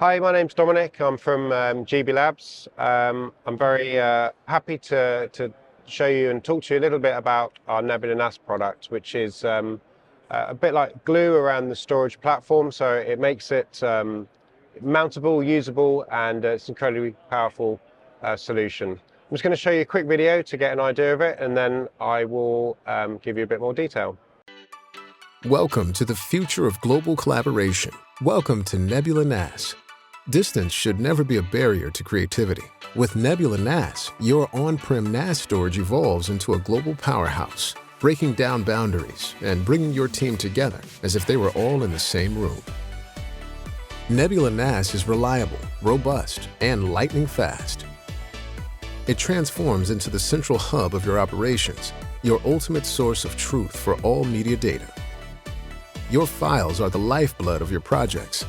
Hi, my name's Dominic. I'm from GB Labs. I'm very happy to show you and talk to you a little bit about our Nebula NAS product, which is a bit like glue around the storage platform. So it makes it mountable, usable, and it's an incredibly powerful solution. I'm just going to show you a quick video to get an idea of it, and then I will give you a bit more detail. Welcome to the future of global collaboration. Welcome to Nebula NAS. Distance should never be a barrier to creativity. With Nebula NAS, your on-prem NAS storage evolves into a global powerhouse, breaking down boundaries and bringing your team together as if they were all in the same room. Nebula NAS is reliable, robust, and lightning fast. It transforms into the central hub of your operations, your ultimate source of truth for all media data. Your files are the lifeblood of your projects.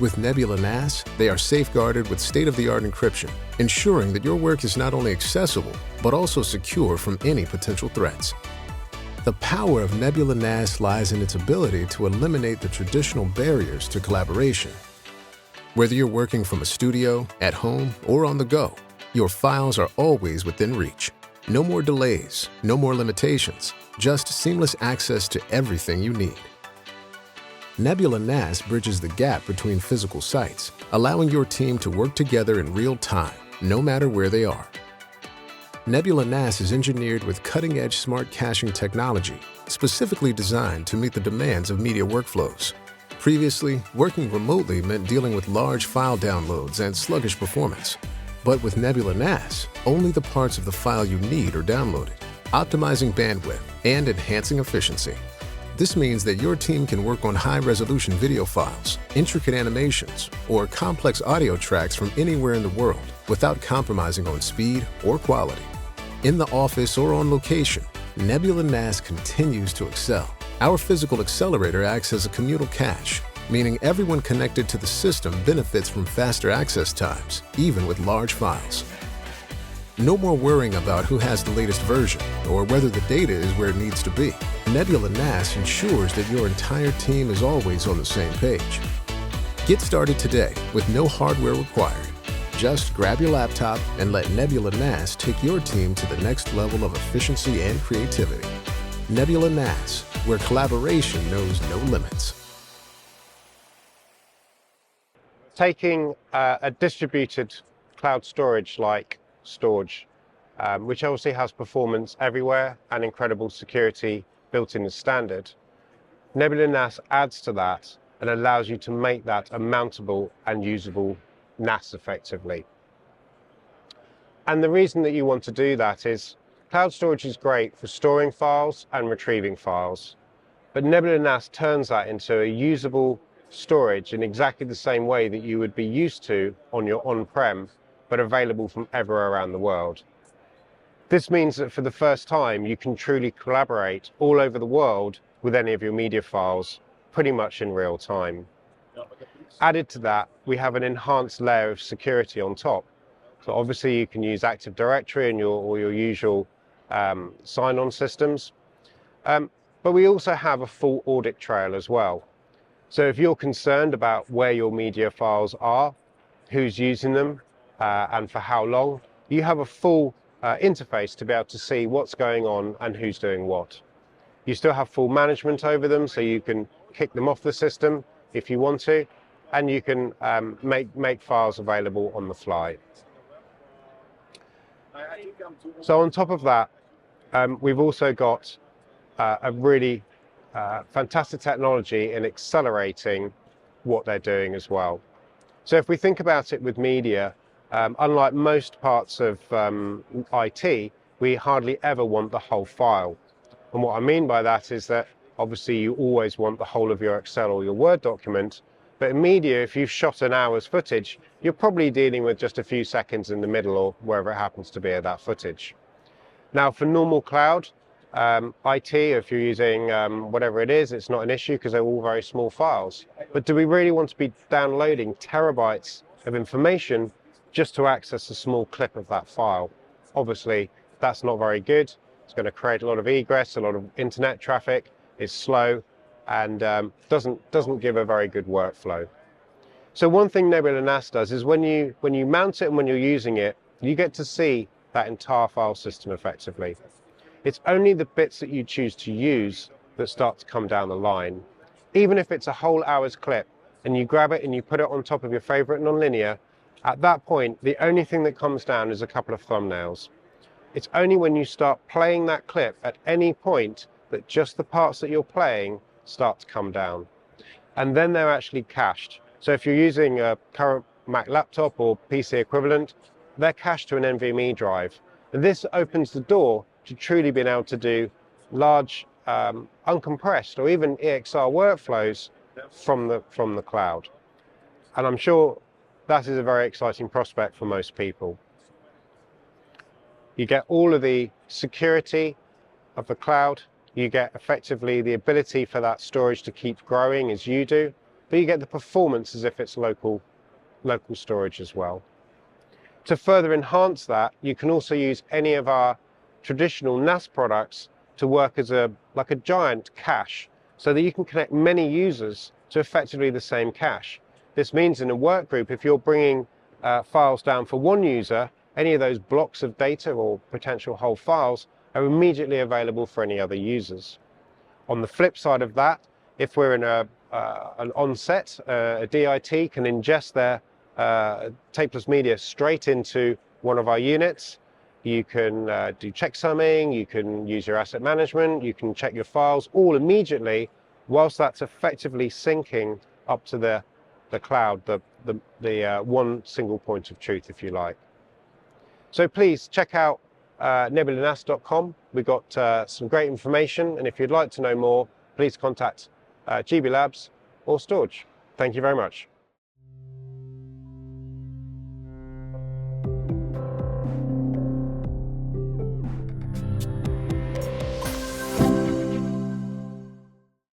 With Nebula NAS, they are safeguarded with state-of-the-art encryption, ensuring that your work is not only accessible, but also secure from any potential threats. The power of Nebula NAS lies in its ability to eliminate the traditional barriers to collaboration. Whether you're working from a studio, at home, or on the go, your files are always within reach. No more delays, no more limitations, just seamless access to everything you need. Nebula NAS bridges the gap between physical sites, allowing your team to work together in real time, no matter where they are. Nebula NAS is engineered with cutting-edge smart caching technology, specifically designed to meet the demands of media workflows. Previously, working remotely meant dealing with large file downloads and sluggish performance. But with Nebula NAS, only the parts of the file you need are downloaded, optimizing bandwidth and enhancing efficiency. This means that your team can work on high-resolution video files, intricate animations, or complex audio tracks from anywhere in the world without compromising on speed or quality. In the office or on location, Nebula NAS continues to excel. Our physical accelerator acts as a communal cache, meaning everyone connected to the system benefits from faster access times, even with large files. No more worrying about who has the latest version or whether the data is where it needs to be. Nebula NAS ensures that your entire team is always on the same page. Get started today with no hardware required. Just grab your laptop and let Nebula NAS take your team to the next level of efficiency and creativity. Nebula NAS, where collaboration knows no limits. Taking a distributed cloud storage like Storj, which obviously has performance everywhere and incredible security built in as standard, Nebula NAS adds to that and allows you to make that a mountable and usable NAS effectively. And the reason that you want to do that is cloud storage is great for storing files and retrieving files, but Nebula NAS turns that into a usable storage in exactly the same way that you would be used to on your on-prem, but available from everywhere around the world. This means that for the first time, you can truly collaborate all over the world with any of your media files, pretty much in real time. Added to that, we have an enhanced layer of security on top. So obviously you can use Active Directory and your usual sign-on systems. But we also have a full audit trail as well. So if you're concerned about where your media files are, who's using them, and for how long, you have a full interface to be able to see what's going on and who's doing what. You still have full management over them, so you can kick them off the system if you want to, and you can make files available on the fly. So on top of that, we've also got a really fantastic technology in accelerating what they're doing as well. So if we think about it with media, unlike most parts of IT, we hardly ever want the whole file. And what I mean by that is that obviously you always want the whole of your Excel or your Word document, but in media, if you've shot an hour's footage, you're probably dealing with just a few seconds in the middle or wherever it happens to be of that footage. Now for normal cloud, IT, if you're using whatever it is, it's not an issue because they're all very small files. But do we really want to be downloading terabytes of information just to access a small clip of that file? Obviously, that's not very good. It's going to create a lot of egress, a lot of internet traffic, it's slow, and doesn't give a very good workflow. So one thing Nebula NAS does is when you mount it and when you're using it, you get to see that entire file system effectively. It's only the bits that you choose to use that start to come down the line. Even if it's a whole hour's clip and you grab it and you put it on top of your favorite nonlinear, at that point, the only thing that comes down is a couple of thumbnails. It's only when you start playing that clip at any point that just the parts that you're playing start to come down. And then they're actually cached. So if you're using a current Mac laptop or PC equivalent, they're cached to an NVMe drive. And this opens the door to truly being able to do large uncompressed or even EXR workflows from the cloud. And I'm sure that is a very exciting prospect for most people. You get all of the security of the cloud, you get effectively the ability for that storage to keep growing as you do, but you get the performance as if it's local storage as well. To further enhance that, you can also use any of our traditional NAS products to work as like a giant cache, so that you can connect many users to effectively the same cache. This means in a work group, if you're bringing files down for one user, any of those blocks of data or potential whole files are immediately available for any other users. On the flip side of that, if we're in an onset, a DIT can ingest their tapeless media straight into one of our units. You can do checksumming, you can use your asset management, you can check your files all immediately, whilst that's effectively syncing up to the cloud, the one single point of truth, if you like. So please check out nebulanas.com. We've got some great information, and if you'd like to know more, please contact GB Labs or Storj. Thank you very much.